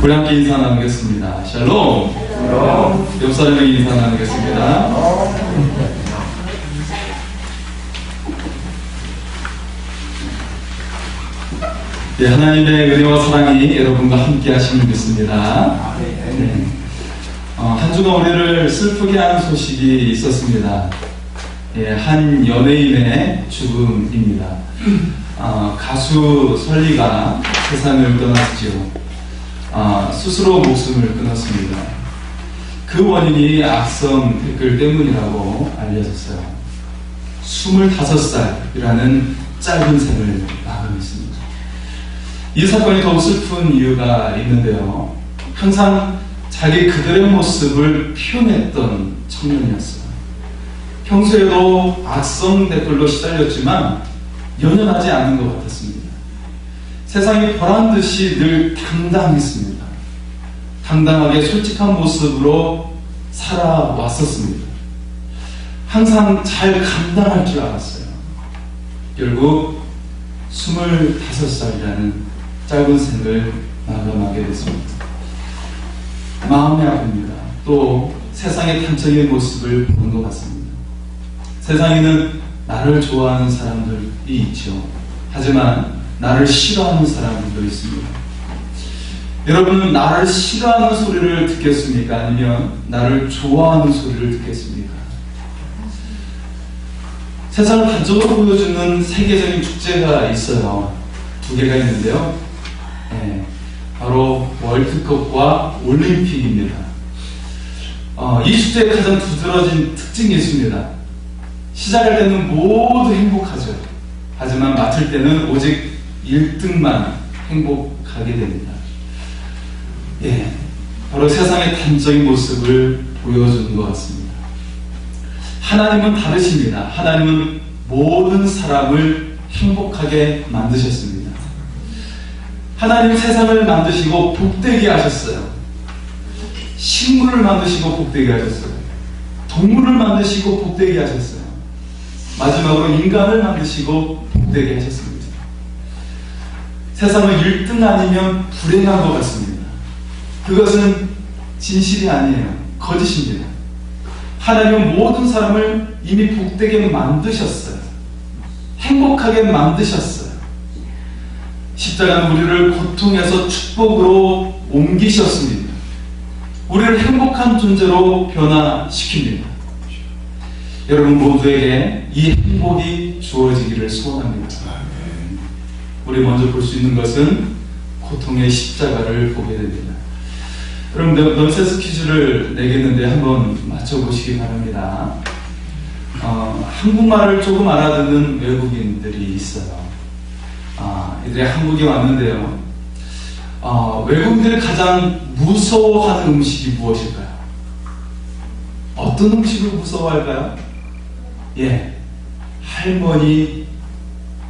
우리 함께 인사 나누겠습니다. 샬롬. 옆 사람에게 인사 나누겠습니다. 예, 하나님의 은혜와 사랑이 여러분과 함께 하시는 믿습니다. 네. 한 주간 우리를 슬프게 하는 소식이 있었습니다. 예, 한 연예인의 죽음입니다. 가수 설리가 세상을 떠났지요. 스스로 목숨을 끊었습니다. 그 원인이 악성 댓글 때문이라고 알려졌어요. 25살이라는 짧은 생을 마감했습니다. 이 사건이 더욱 슬픈 이유가 있는데요. 항상 자기 그들의 모습을 표현했던 청년이었어요. 평소에도 악성 댓글로 시달렸지만 연연하지 않는 것 같았습니다. 세상이 보란 듯이 늘 당당했습니다. 당당하게 솔직한 모습으로 살아왔었습니다. 항상 잘 감당할 줄 알았어요. 결국 25살이라는 짧은 생을 마감하게 됐습니다. 마음이 아픕니다. 또 세상의 단적인 모습을 보는 것 같습니다. 세상에는 나를 좋아하는 사람들이 있죠. 하지만 나를 싫어하는 사람들도 있습니다. 여러분은 나를 싫어하는 소리를 듣겠습니까? 아니면 나를 좋아하는 소리를 듣겠습니까? 세상을 단적으로 보여주는 세계적인 축제가 있어요. 두 개가 있는데요. 네, 바로 월드컵과 올림픽입니다. 이 축제의 가장 두드러진 특징이 있습니다. 시작할 때는 모두 행복하죠. 하지만 마칠 때는 오직 1등만 행복하게 됩니다. 예, 바로 세상의 단적인 모습을 보여주는 것 같습니다. 하나님은 다르십니다. 하나님은 모든 사람을 행복하게 만드셨습니다. 하나님 세상을 만드시고 복되게 하셨어요. 식물을 만드시고 복되게 하셨어요. 동물을 만드시고 복되게 하셨어요. 마지막으로 인간을 만드시고 복되게 하셨습니다. 세상은 1등 아니면 불행한 것 같습니다. 그것은 진실이 아니에요. 거짓입니다. 하나님은 모든 사람을 이미 복되게 만드셨어요. 행복하게 만드셨어요. 십자가는 우리를 고통에서 축복으로 옮기셨습니다. 우리를 행복한 존재로 변화시킵니다. 여러분 모두에게 이 행복이 주어지기를 소원합니다. 우리 먼저 볼 수 있는 것은 고통의 십자가를 보게 됩니다. 그럼 넌센스 퀴즈를 내겠는데 한번 맞춰보시기 바랍니다. 한국말을 조금 알아듣는 외국인들이 있어요. 이들이 한국에 왔는데요. 외국인들이 가장 무서워하는 음식이 무엇일까요? 어떤 음식을 무서워할까요? 예, 할머니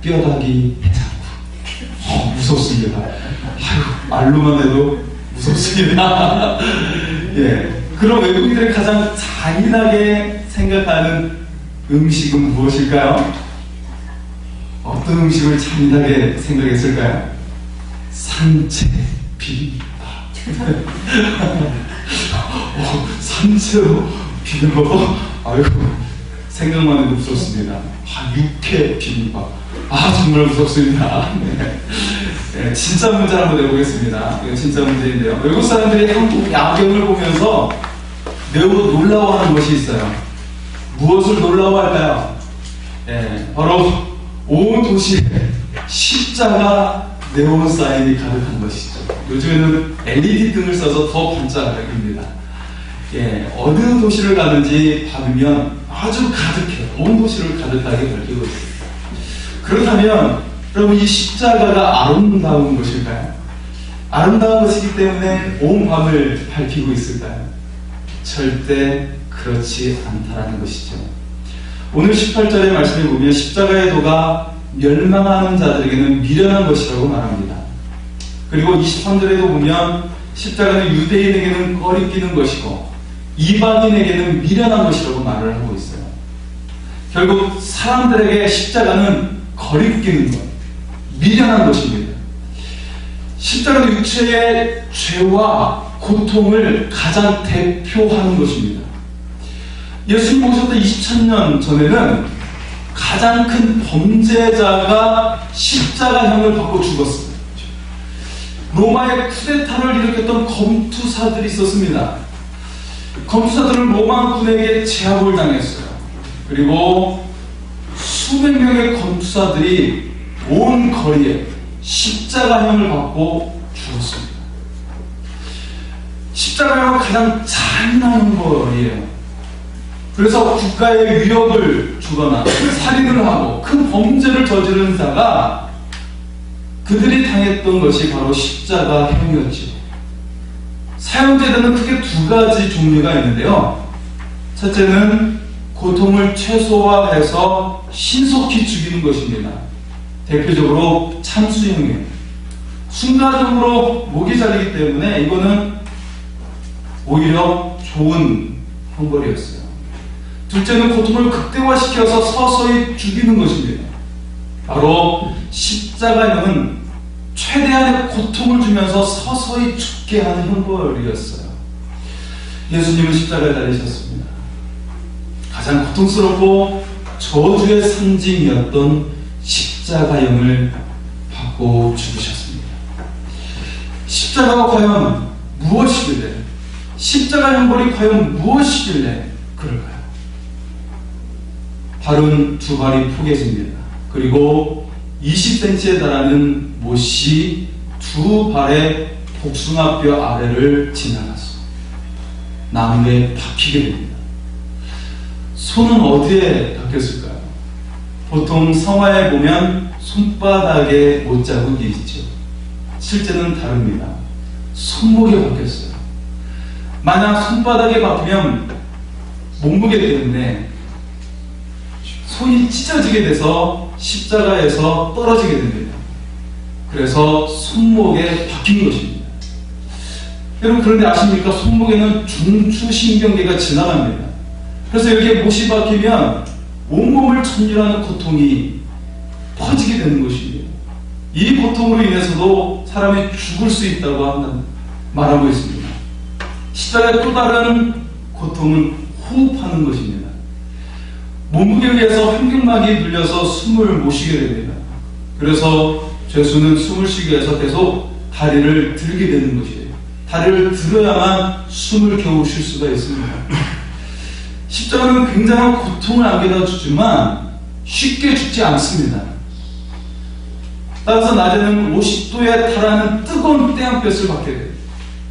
뼈다귀 해장국. 무섭습니다. 말로만 해도 무섭습니다. 예, 그럼 외국인들이 가장 잔인하게 생각하는 음식은 무엇일까요? 어떤 음식을 잔인하게 생각했을까요? 산채 비빔밥. 산채로 비빔밥. 아이고, 생각만 해도 무섭습니다. 육회 비빔밥. 정말 무섭습니다. 네. 네, 진짜 문제 한번 내보겠습니다. 이거 진짜 문제인데요. 외국 사람들이 한국 야경을 보면서 매우 놀라워하는 것이 있어요. 무엇을 놀라워할까요? 네, 바로 온 도시에 십자가 네온 사인이 가득한 것이죠. 요즘에는 LED 등을 써서 더 반짝입니다. 예, 어느 도시를 가든지 밤이면 아주 가득해요. 온 도시를 가득하게 밝히고 있습니다. 그렇다면 여러분 이 십자가가 아름다운 것일까요? 아름다운 것이기 때문에 온 밤을 밝히고 있을까요? 절대 그렇지 않다라는 것이죠. 오늘 18절의 말씀을 보면 십자가의 도가 멸망하는 자들에게는 미련한 것이라고 말합니다. 그리고 23절에도 보면 십자가는 유대인에게는 꺼리끼는 것이고 이방인에게는 미련한 것이라고 말을 하고 있어요. 결국 사람들에게 십자가는 거리끼는 것, 미련한 것입니다. 십자가는 육체의 죄와 고통을 가장 대표하는 것입니다. 예수님 오셨던 2000년 전에는 가장 큰 범죄자가 십자가형을 받고 죽었습니다. 로마의 쿠데타를 일으켰던 검투사들이 있었습니다. 검투사들은 로마군에게 제압을 당했어요. 그리고 수백 명의 검투사들이 온 거리에 십자가형을 받고 죽었습니다. 십자가형은 가장 잔인한 형벌이에요. 그래서 국가의 위협을 주거나 살인을 하고 큰 범죄를 저지른 자가 그들이 당했던 것이 바로 십자가형이었죠. 사형제도는 크게 두 가지 종류가 있는데요. 첫째는 고통을 최소화해서 신속히 죽이는 것입니다. 대표적으로 참수형이에요. 순간적으로 목이 잘리기 때문에 이거는 오히려 좋은 형벌이었어요. 둘째는 고통을 극대화시켜서 서서히 죽이는 것입니다. 바로 십자가형은 최대한의 고통을 주면서 서서히 죽게 하는 형벌이었어요. 예수님은 십자가에 달리셨습니다. 가장 고통스럽고 저주의 상징이었던 십자가형을 받고 죽으셨습니다. 십자가가 과연 무엇이길래, 십자가 형벌이 과연 무엇이길래 그럴까요? 발은 두 발이 포개집니다. 그리고 20cm에 달하는 못이 두 발의 복숭아뼈 아래를 지나가서 나무에 박히게 됩니다. 손은 어디에 박혔을까요? 보통 성화에 보면 손바닥에 못자국이 있죠. 실제는 다릅니다. 손목에 박혔어요. 만약 손바닥에 박히면 몸무게 때문에 손이 찢어지게 돼서 십자가에서 떨어지게 됩니다. 그래서 손목에 박힌 것입니다. 여러분, 그런데 아십니까? 손목에는 중추신경계가 지나갑니다. 그래서 여기에 못이 박히면 온몸을 천일하는 고통이 퍼지게 되는 것입니다. 이 고통으로 인해서도 사람이 죽을 수 있다고 말하고 있습니다. 십자가의 또 다른 고통은 호흡하는 것입니다. 몸무게에 의해서 횡격막이 눌려서 숨을 못 쉬게 됩니다. 그래서 죄수는 숨을 쉬기 위해서 계속 다리를 들게 되는 것이에요. 다리를 들어야만 숨을 겨우 쉴 수가 있습니다. 십자가는 굉장한 고통을 안겨다 주지만 쉽게 죽지 않습니다. 따라서 낮에는 50도에 달하는 뜨거운 태양볕을 받게 돼요.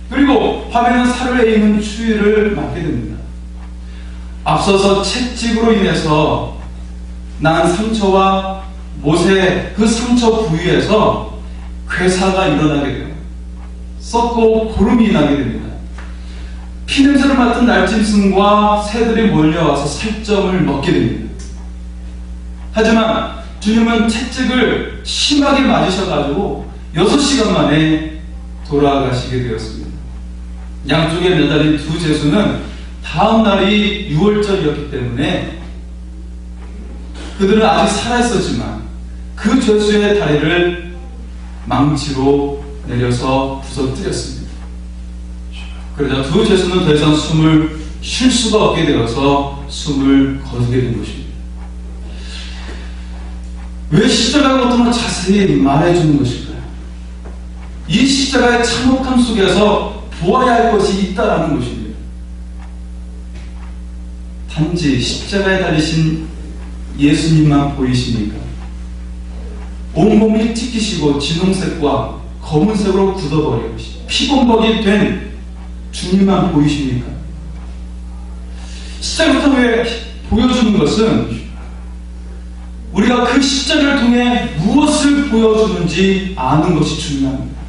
그리고 밤에는 살을 에이는 추위를 맞게 됩니다. 앞서서 채찍으로 인해서 난 상처와 못의 그 상처 부위에서 괴사가 일어나게 돼요. 썩고 고름이 나게 됩니다. 피냄새를 맡은 날짐승과 새들이 몰려와서 살점을 먹게 됩니다. 하지만 주님은 채찍을 심하게 맞으셔가지고 6시간 만에 돌아가시게 되었습니다. 양쪽에 매달린 두 죄수는 다음 날이 6월절이었기 때문에 그들은 아직 살아있었지만 그 죄수의 다리를 망치로 내려서 부서뜨렸습니다. 그러자 두 죄수는 더 이상 숨을 쉴 수가 없게 되어서 숨을 거두게 된 것입니다. 왜 십자가의 고통을 자세히 말해주는 것일까요? 이 십자가의 참혹함 속에서 보아야 할 것이 있다라는 것입니다. 단지 십자가에 달리신 예수님만 보이십니까? 온몸이 찢기시고 진홍색과 검은색으로 굳어버리고 피범벅이 된 주님만 보이십니까? 십자가를 통해 보여주는 것은 우리가 그 십자가를 통해 무엇을 보여주는지 아는 것이 중요합니다.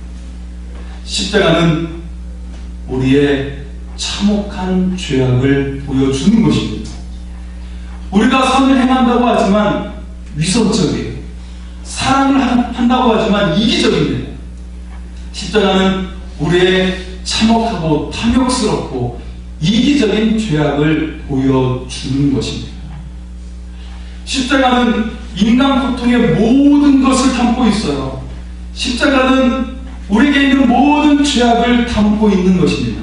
십자가는 우리의 참혹한 죄악을 보여주는 것입니다. 우리가 선을 행한다고 하지만 위선적이에요. 사랑을 한다고 하지만 이기적입니다. 십자가는 우리의 참혹하고 탐욕스럽고 이기적인 죄악을 보여주는 것입니다. 십자가는 인간 고통의 모든 것을 담고 있어요. 십자가는 우리에게 있는 모든 죄악을 담고 있는 것입니다.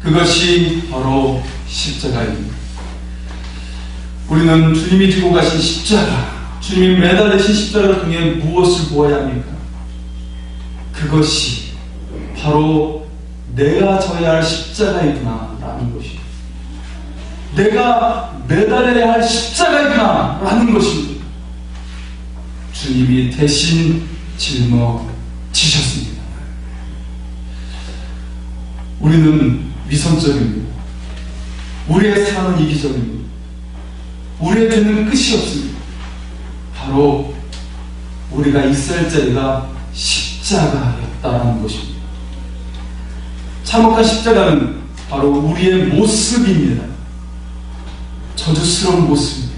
그것이 바로 십자가입니다. 우리는 주님이 지고 가신 십자가, 주님이 매달리신 십자가를 통해 무엇을 보아야 합니까? 그것이 바로 내가 져야 할 십자가이구나 라는 것이에요. 내가 매달려야 할 십자가이구나 라는 것입니다. 주님이 대신 짊어지셨습니다. 우리는 위선적입니다. 우리의 삶은 이기적입니다. 우리의 죄는 끝이 없습니다. 바로 우리가 있어야 할 자리가 십자가였다는 것입니다. 참혹한 십자가는 바로 우리의 모습입니다. 저주스러운 모습입니다.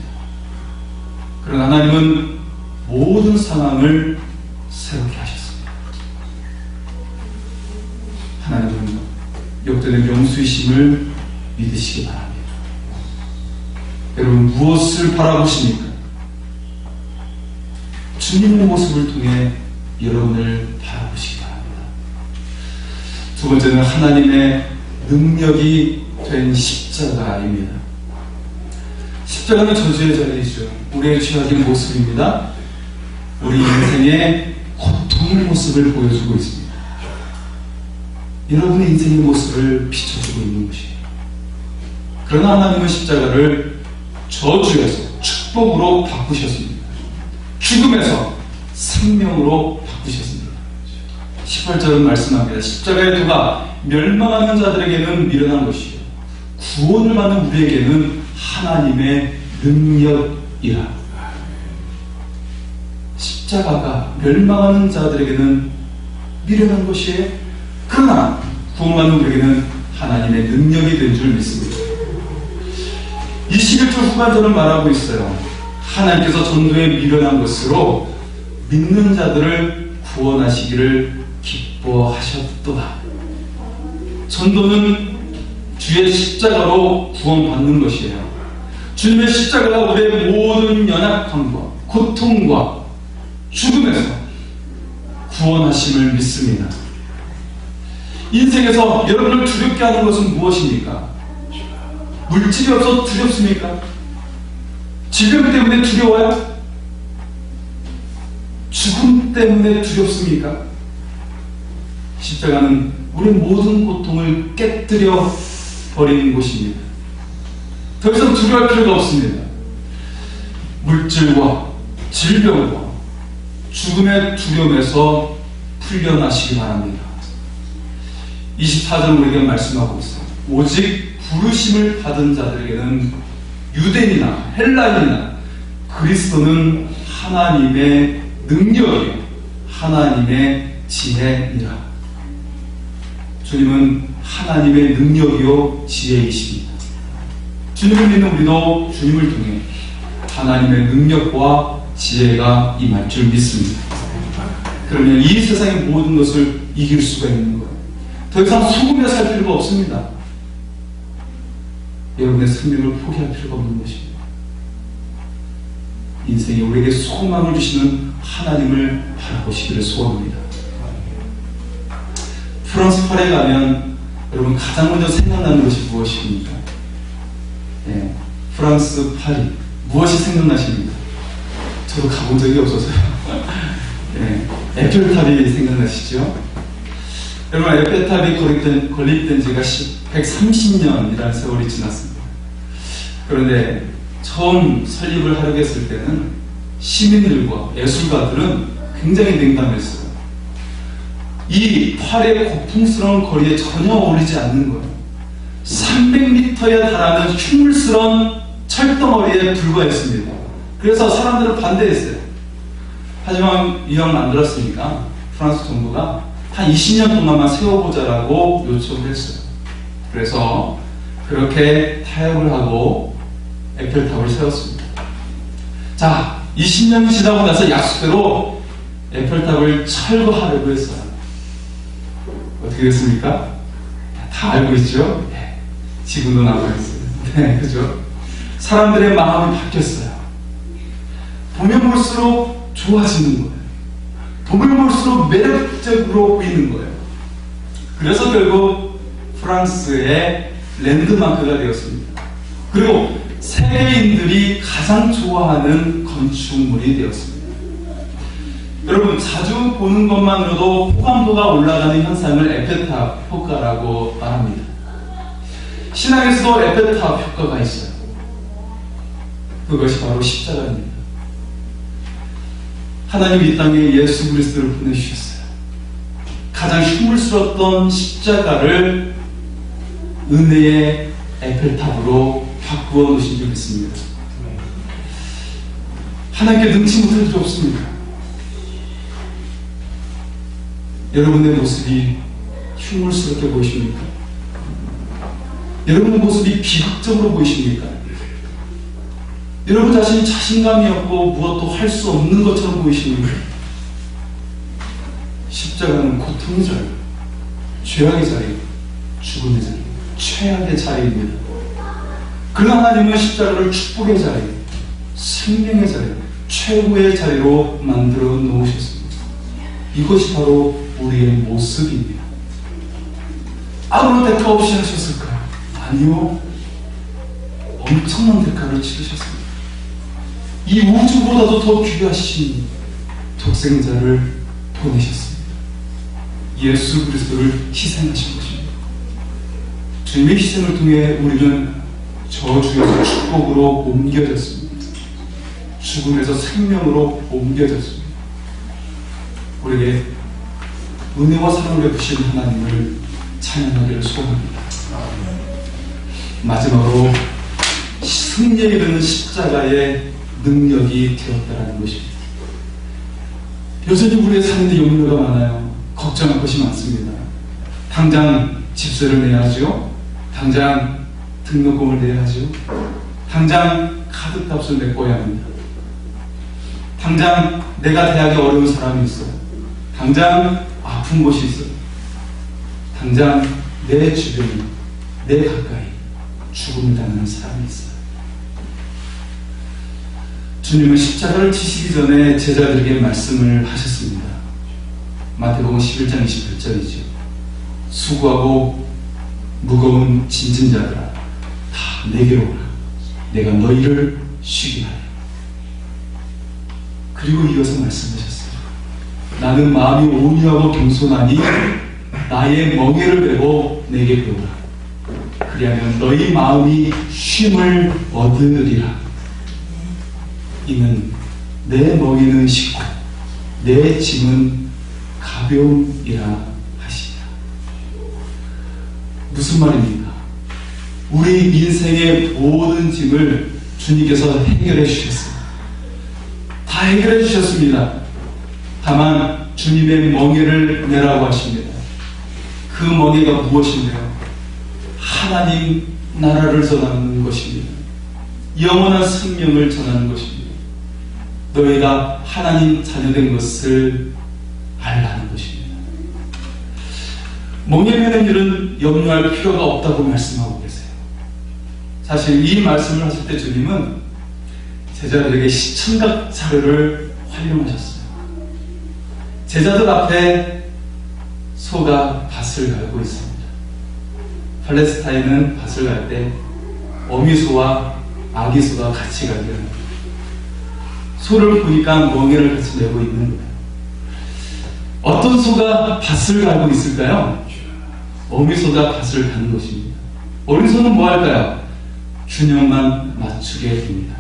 그러나 하나님은 모든 상황을 새롭게 하셨습니다. 하나님은 역대된 명수이심을 믿으시기 바랍니다. 여러분, 무엇을 바라보십니까? 주님의 모습을 통해 여러분을 바라보시기 바랍니다. 두 번째는 하나님의 능력이 된 십자가입니다. 십자가는 저주의 자리이죠. 우리의 죄악의 모습입니다. 우리 인생의 고통의 모습을 보여주고 있습니다. 여러분의 인생의 모습을 비춰주고 있는 것이에요. 그러나 하나님은 십자가를 저주에서 축복으로 바꾸셨습니다. 죽음에서 생명으로 바꾸셨습니다. 18절은 말씀합니다. 십자가의 도가 멸망하는 자들에게는 미련한 것이요 구원을 받는 우리에게는 하나님의 능력이라. 십자가가 멸망하는 자들에게는 미련한 것이에요. 그러나 구원받는 우리에게는 하나님의 능력이 된 줄 믿습니다. 21절 후반절은 말하고 있어요. 하나님께서 전도에 미련한 것으로 믿는 자들을 구원하시기를 기뻐하셨도다. 전도는 주의 십자가로 구원받는 것이에요. 주님의 십자가가 우리의 모든 연약함과 고통과 죽음에서 구원하심을 믿습니다. 인생에서 여러분을 두렵게 하는 것은 무엇입니까? 물질이 없어서 두렵습니까? 질병 때문에 두려워요? 죽음 때문에 두렵습니까? 십자가는 우리의 모든 고통을 깨뜨려 버리는 곳입니다. 더 이상 두려워할 필요가 없습니다. 물질과 질병과 죽음의 두려움에서 풀려나시기 바랍니다. 24절 우리에게 말씀하고 있어요. 오직 부르심을 받은 자들에게는 유대인이나 헬라인이나 그리스도는 하나님의 능력이요 하나님의 지혜이라. 주님은 하나님의 능력이요 지혜이십니다. 주님을 믿는 우리도 주님을 통해 하나님의 능력과 지혜가 임할 줄 믿습니다. 그러면 이 세상의 모든 것을 이길 수가 있는 거예요. 더 이상 속으며 살 필요가 없습니다. 여러분의 생명을 포기할 필요가 없는 것입니다. 인생에 우리에게 소망을 주시는 하나님을 바라보시기를 소원합니다. 프랑스 파리에 가면 여러분 가장 먼저 생각나는 것이 무엇입니까? 네, 프랑스 파리 무엇이 생각나십니까? 저도 가본 적이 없어서요. 네, 에펠탑이 생각나시죠? 여러분 에펠탑이 건립된 지가 130년이라는 세월이 지났습니다. 그런데 처음 설립을 하려고 했을 때는 시민들과 예술가들은 굉장히 냉담했어요. 이 파리의 고풍스러운 거리에 전혀 어울리지 않는 거예요. 300m에 달하는 흉물스러운 철덩어리에 불과했습니다. 그래서 사람들은 반대했어요. 하지만 이왕 만들었으니까 프랑스 정부가 한 20년 동안만 세워보자라고 요청을 했어요. 그래서 그렇게 타협을 하고 에펠탑을 세웠습니다. 자, 20년이 지나고 나서 약속대로 에펠탑을 철거하려고 했어요. 어떻게 됐습니까? 다 알고 있죠? 네, 지금도 남아있어요. 네, 그죠? 사람들의 마음이 바뀌었어요. 보면 볼수록 좋아지는 거예요. 보면 볼수록 매력적으로 보이는 거예요. 그래서 결국 프랑스의 랜드마크가 되었습니다. 그리고 세계인들이 가장 좋아하는 건축물이 되었습니다. 여러분, 자주 보는 것만으로도 호감도가 올라가는 현상을 에펠탑 효과라고 말합니다. 신앙에서도 에펠탑 효과가 있어요. 그것이 바로 십자가입니다. 하나님 이 땅에 예수 그리스도를 보내주셨어요. 가장 흉물스러웠던 십자가를 은혜의 에펠탑으로 바꾸어 놓으신 줄 믿습니다. 하나님께 능치 못할 일 없습니다. 여러분의 모습이 흉물스럽게 보이십니까? 여러분의 모습이 비극적으로 보이십니까? 여러분 자신이 자신감이 없고 무엇도 할 수 없는 것처럼 보이십니까? 십자가는 고통의 자리, 죄악의 자리, 죽음의 자리, 최악의 자리입니다. 그러나 하나님은 십자가를 축복의 자리, 생명의 자리, 최고의 자리로 만들어 놓으셨습니다. 이것이 바로 우리의 모습입니다. 아무런 대가 없이 하셨을까요? 아니요. 엄청난 대가를 치르셨습니다. 이 우주보다도 더 귀하신 독생자를 보내셨습니다. 예수 그리스도를 희생하신 것입니다. 주님의 희생을 통해 우리는 저주에서 축복으로 옮겨졌습니다. 죽음에서 생명으로 옮겨졌습니다. 우리에게 은혜와 사랑을 베푸신 하나님을 찬양하기를 소원합니다. 마지막으로 승리에 이르는 십자가의 능력이 되었다는 것입니다. 여전히 우리의 삶에 염려가 많아요. 걱정할 것이 많습니다. 당장 집세를 내야 하죠. 당장 등록금을 내야 하죠. 당장 카드값을 메꿔야 합니다. 당장 내가 대학에 어려운 사람이 있어요. 당장 아픈 곳이 있어요. 당장 내 주변에, 내 가까이 죽음을 당하는 사람이 있어요. 주님은 십자가를 지시기 전에 제자들에게 말씀을 하셨습니다. 마태복음 11장 28절이죠. 수고하고 무거운 짐진 자들아 다 내게로 오라. 내가 너희를 쉬게 하리라. 그리고 이어서 말씀하셨어요. 나는 마음이 온유하고 겸손하니 나의 멍에를 메고 내게 배우라. 그리하면 너희 마음이 쉼을 얻으리라. 이는 내 멍에는 쉽고 내 짐은 가벼움이라 하시니라. 무슨 말입니까? 우리 인생의 모든 짐을 주님께서 해결해 주셨습니다. 다 해결해 주셨습니다. 다만 주님의 멍에를 메라고 하십니다. 그 멍에가 무엇인데요? 하나님 나라를 전하는 것입니다. 영원한 생명을 전하는 것입니다. 너희가 하나님 자녀된 것을 알라는 것입니다. 멍에 매는 일은 염려할 필요가 없다고 말씀하고 계세요. 사실 이 말씀을 하실 때 주님은 제자들에게 시청각 자료를 활용하셨어요. 제자들 앞에 소가 밭을 갈고 있습니다. 팔레스타인은 밭을 갈 때 어미소와 아기소가 같이 가게 합니다. 소를 보니까 멍에를 같이 메고 있는 거예요. 어떤 소가 밭을 갈고 있을까요? 어미소가 밭을 가는 것입니다. 어린 소는 뭐 할까요? 균형만 맞추게 됩니다.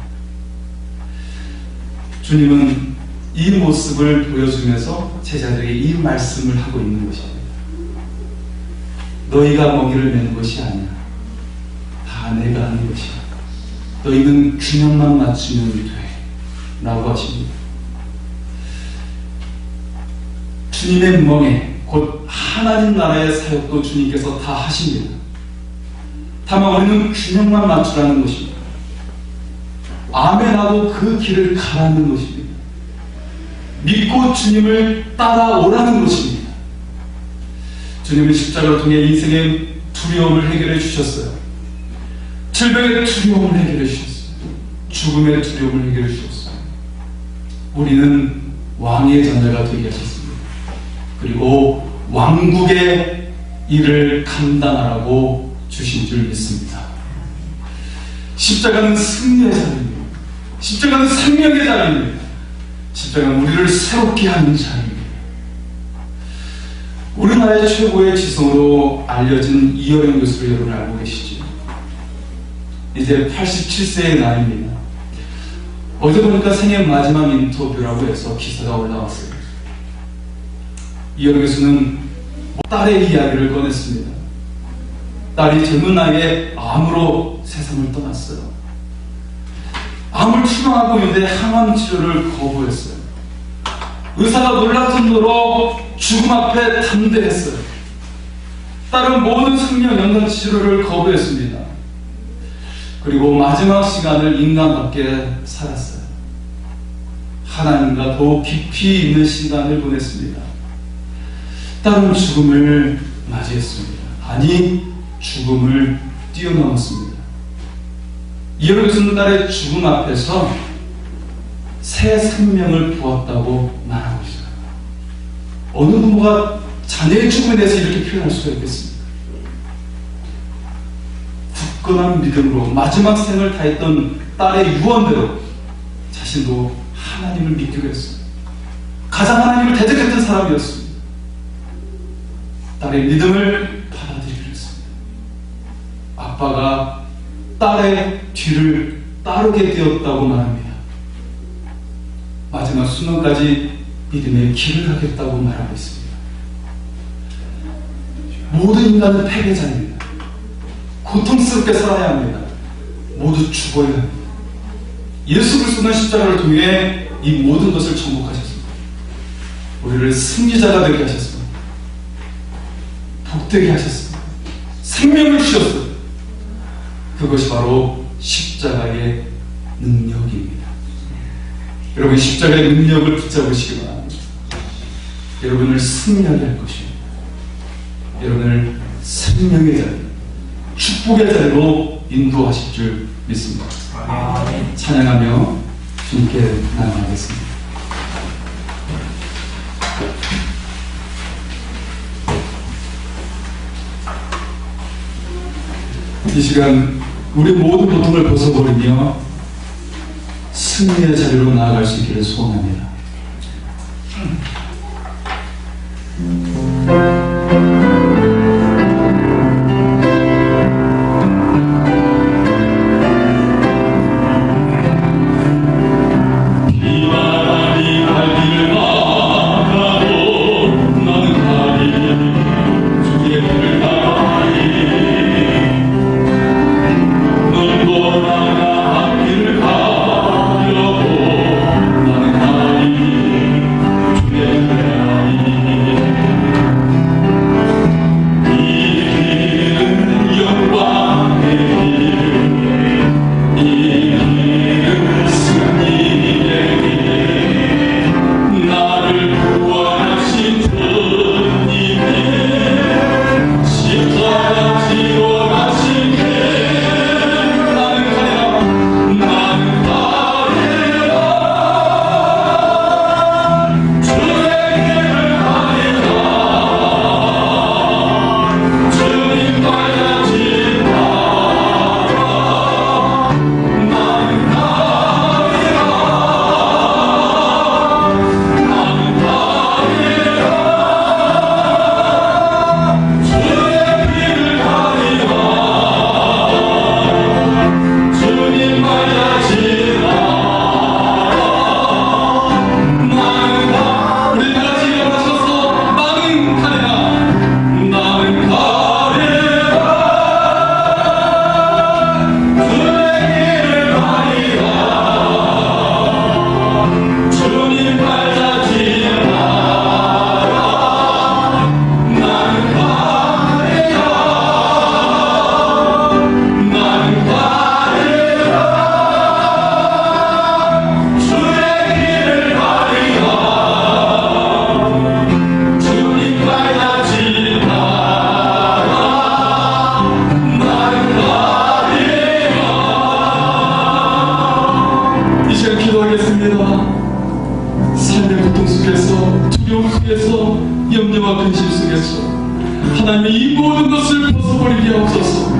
주님은 이 모습을 보여주면서 제자들에게 이 말씀을 하고 있는 것입니다. 너희가 멍에를 메는 것이 아니야. 다 내가 하는 것이야. 너희는 균형만 맞추면 돼. 라고 하십니다. 주님의 멍에 곧 하나님 나라의 사역도 주님께서 다 하십니다. 다만 우리는 균형만 맞추라는 것입니다. 아멘하고 그 길을 가라는 것입니다. 믿고 주님을 따라오라는 것입니다. 주님은 십자가를 통해 인생의 두려움을 해결해 주셨어요. 질병의 두려움을 해결해 주셨어요. 죽음의 두려움을 해결해 주셨어요. 우리는 왕의 자녀가 되게 하셨습니다. 그리고 왕국의 일을 감당하라고 주신 줄 믿습니다. 십자가는 승리의 자리입니다. 십자가는 생명의 자리입니다. 십자가는 우리를 새롭게 하는 자리입니다. 우리나라의 최고의 지성으로 알려진 이어령 교수를 여러분 알고 계시죠? 이제 87세의 나이입니다. 어제 보니까 생애 마지막 인터뷰라고 해서 기사가 올라왔어요. 이어령 교수는 딸의 이야기를 꺼냈습니다. 딸이 젊은 나이에 암으로 세상을 떠났어요. 암을 투병하고 있는데 항암 치료를 거부했어요. 의사가 놀랄 정도로 죽음 앞에 담대했어요. 딸은 모든 생명 연관 치료를 거부했습니다. 그리고 마지막 시간을 인간답게 살았어요. 하나님과 더욱 깊이 있는 시간을 보냈습니다. 딸은 죽음을 맞이했습니다. 아니, 죽음을 뛰어넘었습니다. 이어령 교수는 딸의 죽음 앞에서 새 생명을 부었다고 말하고 있어요. 어느 부모가 자녀의 죽음에 대해서 이렇게 표현할 수가 있겠습니까? 굳건한 믿음으로 마지막 생을 다했던 딸의 유언대로 자신도 하나님을 믿기로 했어요. 가장 하나님을 대적했던 사람이었습니다. 딸의 믿음을 받아들이기로 했습니다. 아빠가 딸의 뒤를 따르게 되었다고 말합니다. 마지막 순간까지 믿음의 길을 하겠다고 말하고 있습니다. 모든 인간은 패배자입니다. 고통스럽게 살아야 합니다. 모두 죽어야 합니다. 예수 그리스도는 십자가를 통해 이 모든 것을 정복하셨습니다. 우리를 승리자가 되게 하셨습니다. 복되게 하셨습니다. 생명을 주셨습니다. 그것이 바로 십자가의 능력입니다. 여러분, 십자가의 능력을 붙잡으시기 바랍니다. 여러분을 승리하게 할 것입니다. 여러분을 생명의 자리, 축복의 자리로 인도하실 줄 믿습니다. 찬양하며 주님께 나아가겠습니다. 이 시간 우리 모든 고통을 벗어버리며 승리의 자리로 나아갈 수 있기를 소원합니다. 넌 돌아가 앞길을 가려고 나는 가리 살게 하옵소서.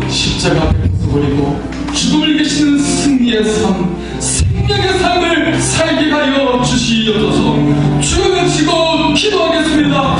십자가 앞에 벗어버리고 죽음을 계시는 승리의 삶, 생명의 삶을 살게 하여 주시옵소서. 주여 외치고 기도하겠습니다.